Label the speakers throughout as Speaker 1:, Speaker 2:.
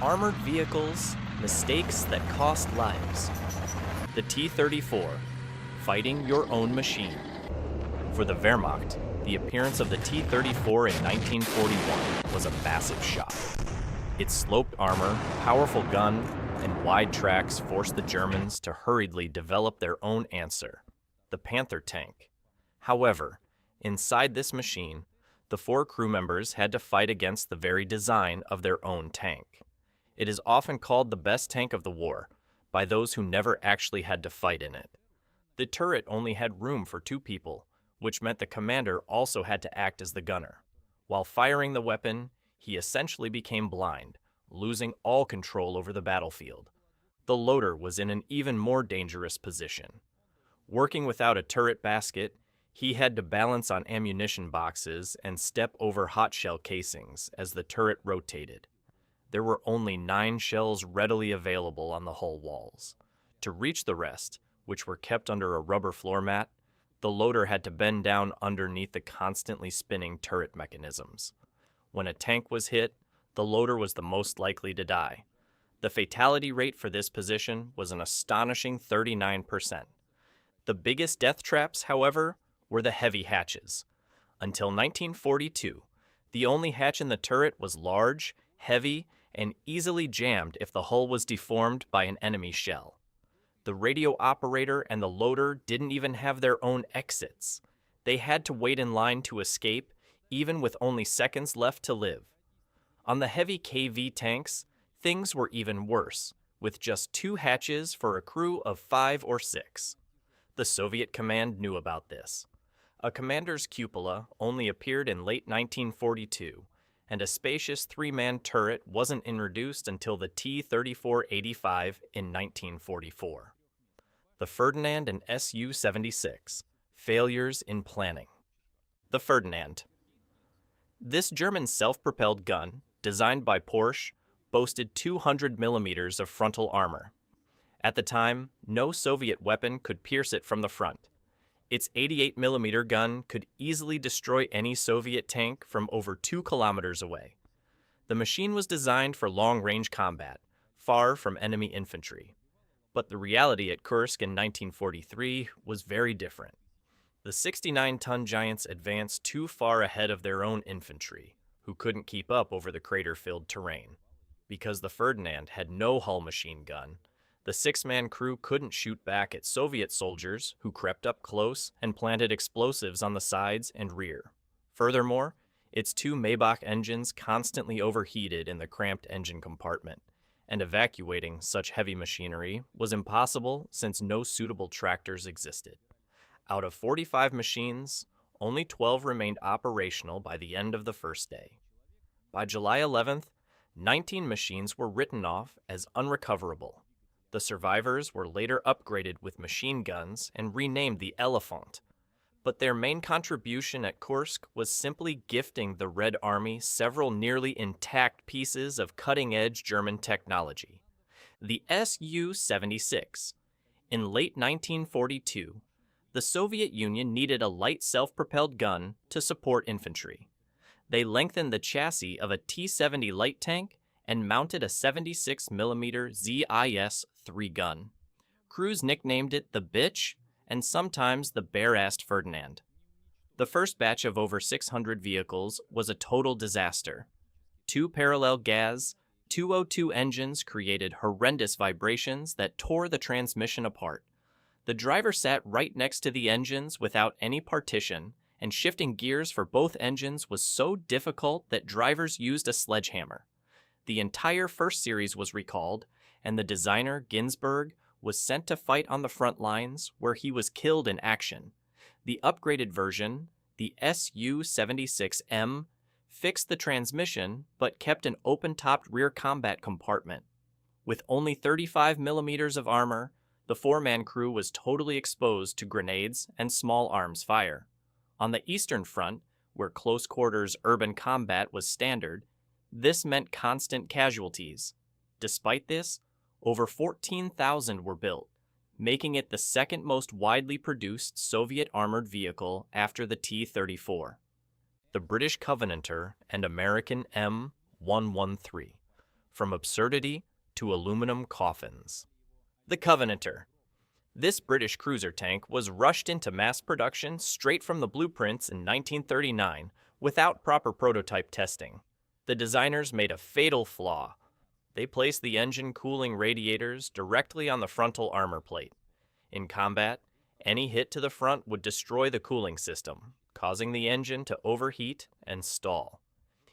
Speaker 1: Armored vehicles, mistakes that cost lives. The T-34, fighting your own machine. For the Wehrmacht, the appearance of the T-34 in 1941 was a massive shock. Its sloped armor, powerful gun, and wide tracks forced the Germans to hurriedly develop their own answer, the Panther tank. However, inside this machine, the four crew members had to fight against the very design of their own tank. It is often called the best tank of the war by those who never actually had to fight in it. The turret only had room for two people, which meant the commander also had to act as the gunner. While firing the weapon, he essentially became blind, losing all control over the battlefield. The loader was in an even more dangerous position. Working without a turret basket, he had to balance on ammunition boxes and step over hot shell casings as the turret rotated. There were only 9 shells readily available on the hull walls. To reach the rest, which were kept under a rubber floor mat, the loader had to bend down underneath the constantly spinning turret mechanisms. When a tank was hit, the loader was the most likely to die. The fatality rate for this position was an astonishing 39%. The biggest death traps, however, were the heavy hatches. Until 1942, the only hatch in the turret was large, heavy, and easily jammed if the hull was deformed by an enemy shell. The radio operator and the loader didn't even have their own exits. They had to wait in line to escape, even with only seconds left to live. On the heavy KV tanks, things were even worse, with just 2 hatches for a crew of 5 or 6. The Soviet command knew about this. A commander's cupola only appeared in late 1942, and a spacious 3-man turret wasn't introduced until the T-34-85 in 1944. The Ferdinand and Su-76, failures in planning. The Ferdinand. This German self-propelled gun, designed by Porsche, boasted 200 millimeters of frontal armor. At the time, no Soviet weapon could pierce it from the front. Its 88mm gun could easily destroy any Soviet tank from over 2 kilometers away. The machine was designed for long-range combat, far from enemy infantry. But the reality at Kursk in 1943 was very different. The 69-ton giants advanced too far ahead of their own infantry, who couldn't keep up over the crater-filled terrain. Because the Ferdinand had no hull machine gun, the 6-man crew couldn't shoot back at Soviet soldiers who crept up close and planted explosives on the sides and rear. Furthermore, its 2 Maybach engines constantly overheated in the cramped engine compartment, and evacuating such heavy machinery was impossible since no suitable tractors existed. Out of 45 machines, only 12 remained operational by the end of the first day. By July 11th, 19 machines were written off as unrecoverable. The survivors were later upgraded with machine guns and renamed the Elephant. But their main contribution at Kursk was simply gifting the Red Army several nearly intact pieces of cutting-edge German technology. The Su-76. In late 1942, the Soviet Union needed a light self-propelled gun to support infantry. They lengthened the chassis of a T-70 light tank and mounted a 76mm ZIS-3 gun. Crews nicknamed it the Bitch and sometimes the bare-assed Ferdinand. The first batch of over 600 vehicles was a total disaster. 2 parallel gas 202 engines created horrendous vibrations that tore the transmission apart. The driver sat right next to the engines without any partition, and shifting gears for both engines was so difficult that drivers used a sledgehammer. The entire first series was recalled, and the designer, Ginsburg, was sent to fight on the front lines, where he was killed in action. The upgraded version, the Su-76M, fixed the transmission but kept an open-topped rear combat compartment. With only 35 millimeters of armor, the 4-man crew was totally exposed to grenades and small arms fire. On the Eastern Front, where close-quarters urban combat was standard, this meant constant casualties. Despite this, over 14,000 were built, making it the second most widely produced Soviet armored vehicle after the T-34. The British Covenanter and American M113. from absurdity to aluminum coffins. The Covenanter. This British cruiser tank was rushed into mass production straight from the blueprints in 1939 without proper prototype testing. The designers made a fatal flaw. They placed the engine cooling radiators directly on the frontal armor plate. In combat, any hit to the front would destroy the cooling system, causing the engine to overheat and stall.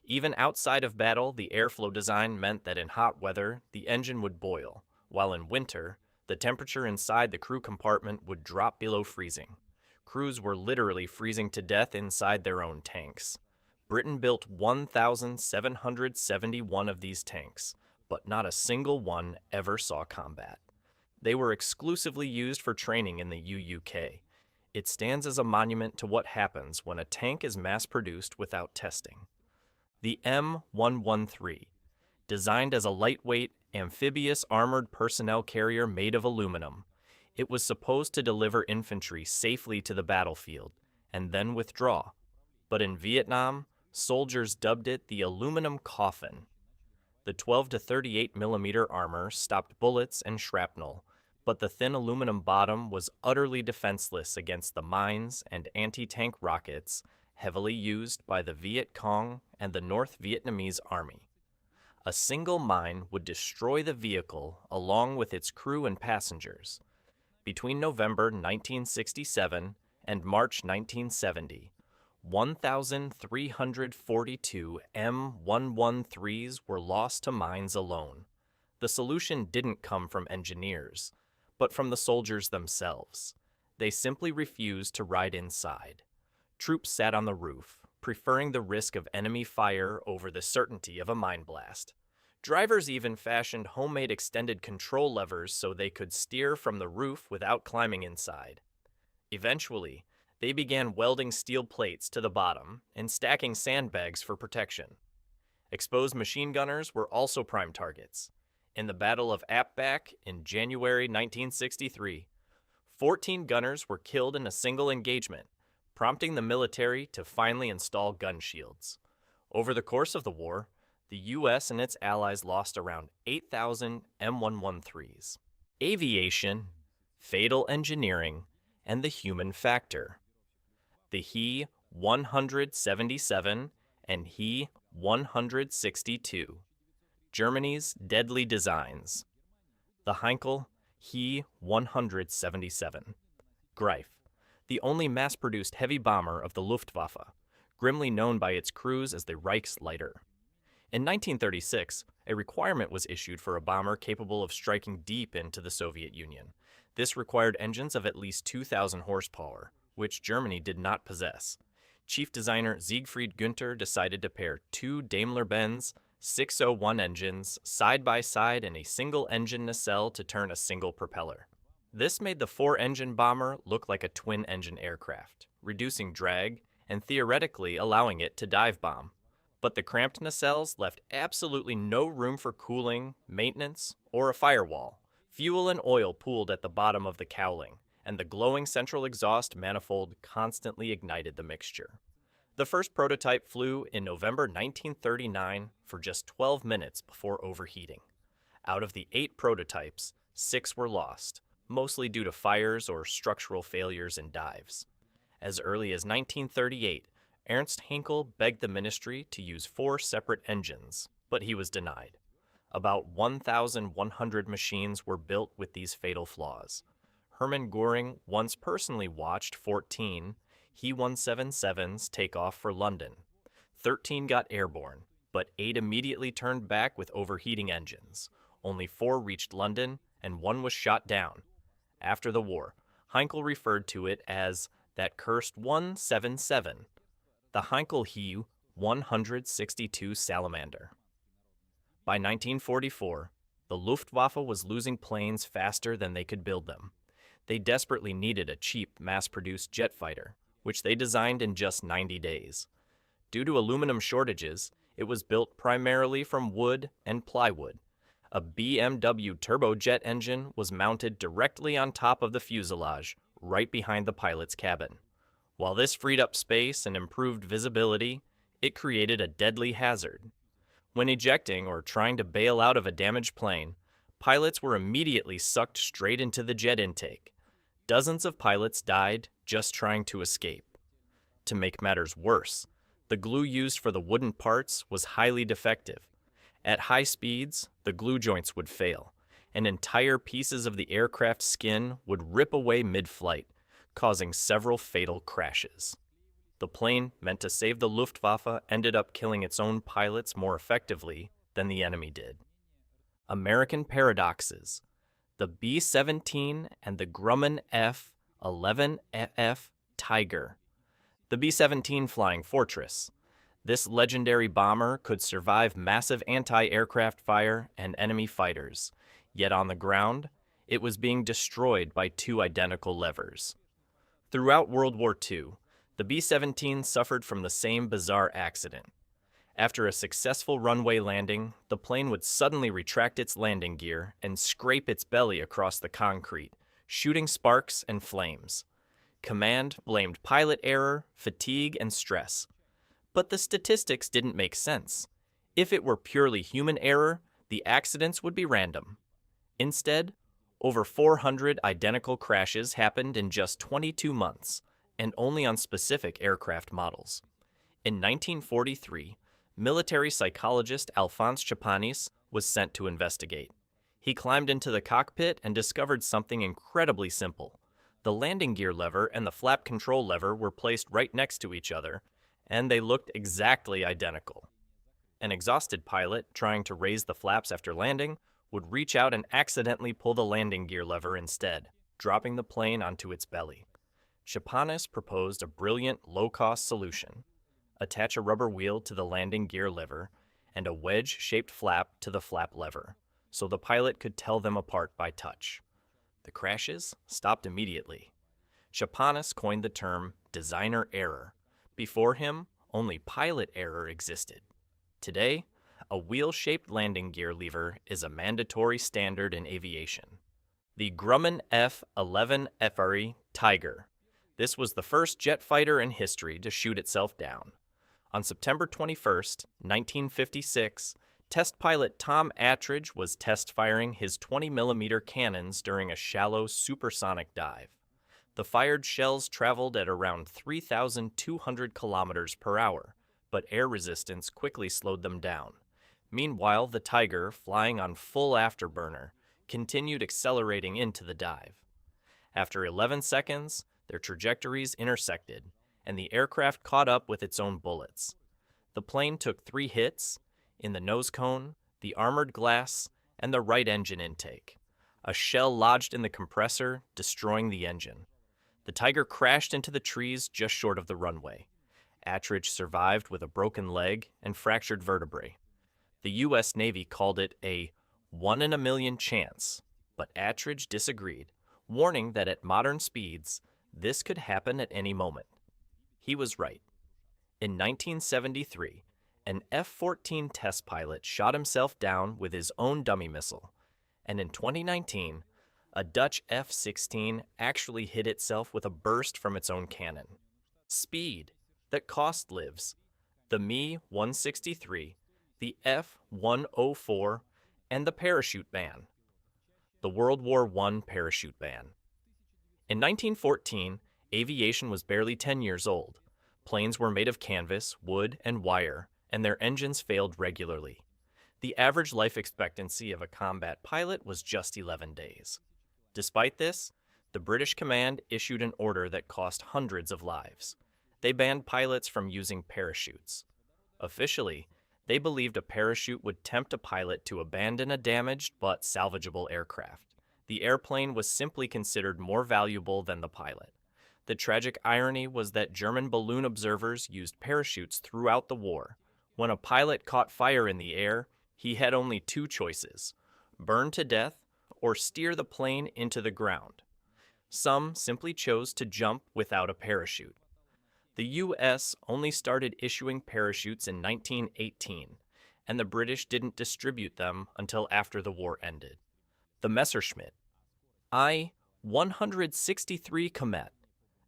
Speaker 1: Even outside of battle, the airflow design meant that in hot weather, the engine would boil, while in winter, the temperature inside the crew compartment would drop below freezing. Crews were literally freezing to death inside their own tanks. Britain built 1,771 of these tanks, but not a single one ever saw combat. They were exclusively used for training in the UUK. It stands as a monument to what happens when a tank is mass-produced without testing. The M113, designed as a lightweight, amphibious armored personnel carrier made of aluminum. It was supposed to deliver infantry safely to the battlefield and then withdraw. But in Vietnam, soldiers dubbed it the aluminum coffin. The 12 to 38 millimeter armor stopped bullets and shrapnel, but the thin aluminum bottom was utterly defenseless against the mines and anti-tank rockets heavily used by the Viet Cong and the North Vietnamese Army. A single mine would destroy the vehicle along with its crew and passengers. Between November 1967 and March 1970, 1,342 M113s were lost to mines alone. The solution didn't come from engineers, but from the soldiers themselves. They simply refused to ride inside. Troops sat on the roof, preferring the risk of enemy fire over the certainty of a mine blast. Drivers even fashioned homemade extended control levers so they could steer from the roof without climbing inside. Eventually, they began welding steel plates to the bottom and stacking sandbags for protection. Exposed machine gunners were also prime targets. In the Battle of Apbach in January 1963, 14 gunners were killed in a single engagement, prompting the military to finally install gun shields. Over the course of the war, the U.S. and its allies lost around 8,000 M113s. Aviation, fatal engineering, and the human factor. The He-177 and He-162. Germany's deadly designs. The Heinkel He-177. Greif, the only mass-produced heavy bomber of the Luftwaffe, grimly known by its crews as the Reichsleiter. In 1936, a requirement was issued for a bomber capable of striking deep into the Soviet Union. This required engines of at least 2,000 horsepower, which Germany did not possess. Chief designer Siegfried Günther decided to pair two Daimler-Benz 601 engines side by side in a single engine nacelle to turn a single propeller. This made the four-engine bomber look like a twin-engine aircraft, reducing drag and theoretically allowing it to dive bomb. But the cramped nacelles left absolutely no room for cooling, maintenance, or a firewall. Fuel and oil pooled at the bottom of the cowling, and the glowing central exhaust manifold constantly ignited the mixture. The first prototype flew in November 1939 for just 12 minutes before overheating. Out of the 8 prototypes, 6 were lost, mostly due to fires or structural failures in dives. As early as 1938, Ernst Haenkel begged the ministry to use 4 separate engines, but he was denied. About 1,100 machines were built with these fatal flaws. Hermann Göring once personally watched 14 He-177s take off for London. 13 got airborne, but 8 immediately turned back with overheating engines. Only 4 reached London, and 1 was shot down. After the war, Heinkel referred to it as that cursed 177, the Heinkel He-162 Salamander. By 1944, the Luftwaffe was losing planes faster than they could build them. They desperately needed a cheap, mass-produced jet fighter, which they designed in just 90 days. Due to aluminum shortages, it was built primarily from wood and plywood. A BMW turbojet engine was mounted directly on top of the fuselage, right behind the pilot's cabin. While this freed up space and improved visibility, it created a deadly hazard. When ejecting or trying to bail out of a damaged plane, pilots were immediately sucked straight into the jet intake. Dozens of pilots died just trying to escape. To make matters worse, the glue used for the wooden parts was highly defective. At high speeds, the glue joints would fail, and entire pieces of the aircraft's skin would rip away mid-flight, causing several fatal crashes. The plane, meant to save the Luftwaffe, ended up killing its own pilots more effectively than the enemy did. American paradoxes. The B-17 and the Grumman F-11F Tiger. The B-17 Flying Fortress. This legendary bomber could survive massive anti-aircraft fire and enemy fighters, yet on the ground, it was being destroyed by two identical levers. Throughout World War II, the B-17 suffered from the same bizarre accident. After a successful runway landing, the plane would suddenly retract its landing gear and scrape its belly across the concrete, shooting sparks and flames. Command blamed pilot error, fatigue, and stress. But the statistics didn't make sense. If it were purely human error, the accidents would be random. Instead, over 400 identical crashes happened in just 22 months, and only on specific aircraft models. In 1943, military psychologist Alphonse Chapanis was sent to investigate. He climbed into the cockpit and discovered something incredibly simple. The landing gear lever and the flap control lever were placed right next to each other, and they looked exactly identical. An exhausted pilot trying to raise the flaps after landing would reach out and accidentally pull the landing gear lever instead, dropping the plane onto its belly. Chapanis proposed a brilliant, low-cost solution. Attach a rubber wheel to the landing gear lever and a wedge-shaped flap to the flap lever, so the pilot could tell them apart by touch. The crashes stopped immediately. Chapanis coined the term designer error. Before him, only pilot error existed. Today, a wheel-shaped landing gear lever is a mandatory standard in aviation. The Grumman F-11F Tiger. This was the first jet fighter in history to shoot itself down. On September 21, 1956, test pilot Tom Attridge was test firing his 20mm cannons during a shallow supersonic dive. The fired shells traveled at around 3,200 kilometers per hour, but air resistance quickly slowed them down. Meanwhile, the Tiger, flying on full afterburner, continued accelerating into the dive. After 11 seconds, their trajectories intersected, and the aircraft caught up with its own bullets. The plane took 3 hits, in the nose cone, the armored glass, and the right engine intake. A shell lodged in the compressor, destroying the engine. The Tiger crashed into the trees just short of the runway. Attridge survived with a broken leg and fractured vertebrae. The U.S. Navy called it a 1 in a million chance, but Attridge disagreed, warning that at modern speeds, this could happen at any moment. He was right. In 1973, an F-14 test pilot shot himself down with his own dummy missile, and in 2019, a Dutch F-16 actually hit itself with a burst from its own cannon. Speed that cost lives. The Me-163, the F-104, and the parachute ban. The World War I parachute ban. In 1914, aviation was barely 10 years old. Planes were made of canvas, wood, and wire, and their engines failed regularly. The average life expectancy of a combat pilot was just 11 days. Despite this, the British command issued an order that cost hundreds of lives. They banned pilots from using parachutes. Officially, they believed a parachute would tempt a pilot to abandon a damaged but salvageable aircraft. The airplane was simply considered more valuable than the pilot. The tragic irony was that German balloon observers used parachutes throughout the war. When a pilot caught fire in the air, he had only 2 choices: burn to death or steer the plane into the ground. Some simply chose to jump without a parachute. The U.S. only started issuing parachutes in 1918, and the British didn't distribute them until after the war ended. The Messerschmitt I-163 Comet,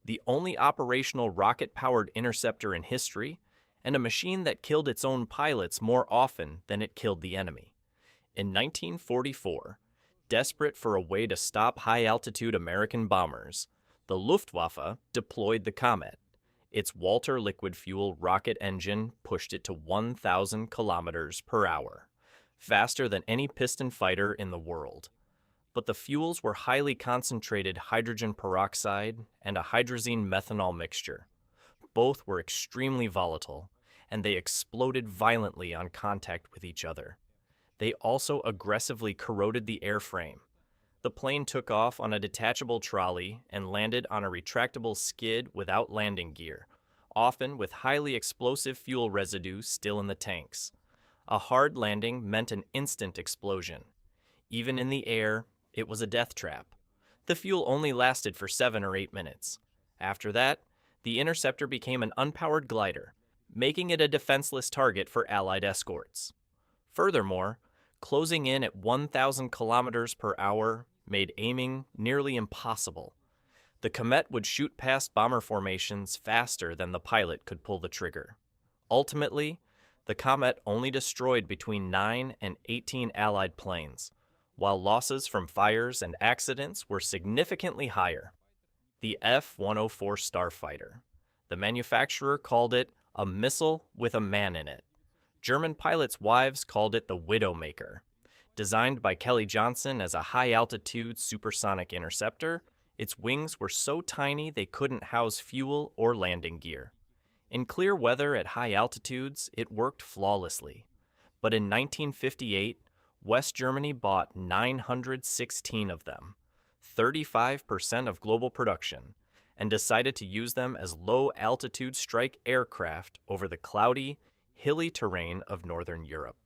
Speaker 1: the only operational rocket-powered interceptor in history, and a machine that killed its own pilots more often than it killed the enemy. In 1944, desperate for a way to stop high-altitude American bombers, the Luftwaffe deployed the Comet. Its Walter liquid fuel rocket engine pushed it to 1,000 kilometers per hour, faster than any piston fighter in the world. But the fuels were highly concentrated hydrogen peroxide and a hydrazine methanol mixture. Both were extremely volatile, and they exploded violently on contact with each other. They also aggressively corroded the airframe. The plane took off on a detachable trolley and landed on a retractable skid without landing gear, often with highly explosive fuel residue still in the tanks. A hard landing meant an instant explosion. Even in the air, it was a death trap. The fuel only lasted for 7 or 8 minutes. After that, the interceptor became an unpowered glider, making it a defenseless target for Allied escorts. Furthermore, closing in at 1,000 kilometers per hour made aiming nearly impossible. The Comet would shoot past bomber formations faster than the pilot could pull the trigger. Ultimately, the Comet only destroyed between 9 and 18 Allied planes, while losses from fires and accidents were significantly higher. The F-104 Starfighter. The manufacturer called it a missile with a man in it. German pilots' wives called it the Widowmaker. Designed by Kelly Johnson as a high-altitude supersonic interceptor, its wings were so tiny they couldn't house fuel or landing gear. In clear weather at high altitudes, it worked flawlessly. But in 1958, West Germany bought 916 of them, 35% of global production, and decided to use them as low-altitude strike aircraft over the cloudy, hilly terrain of northern Europe.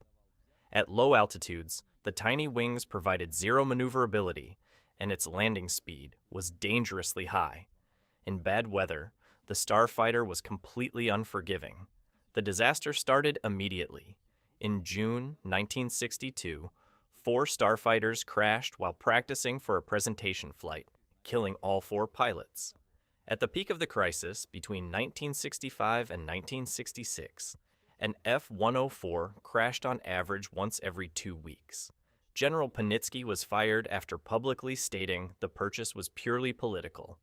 Speaker 1: At low altitudes, the tiny wings provided zero maneuverability, and its landing speed was dangerously high. In bad weather, the Starfighter was completely unforgiving. The disaster started immediately. In June 1962, 4 Starfighters crashed while practicing for a presentation flight, killing all 4 pilots. At the peak of the crisis, between 1965 and 1966, an F-104 crashed on average once every 2 weeks. General Panitsky was fired after publicly stating the purchase was purely political.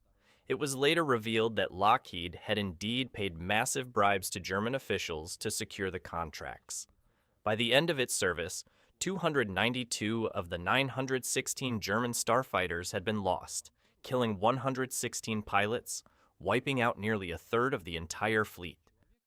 Speaker 1: It was later revealed that Lockheed had indeed paid massive bribes to German officials to secure the contracts. By the end of its service, 292 of the 916 German starfighters had been lost, killing 116 pilots, wiping out nearly a third of the entire fleet.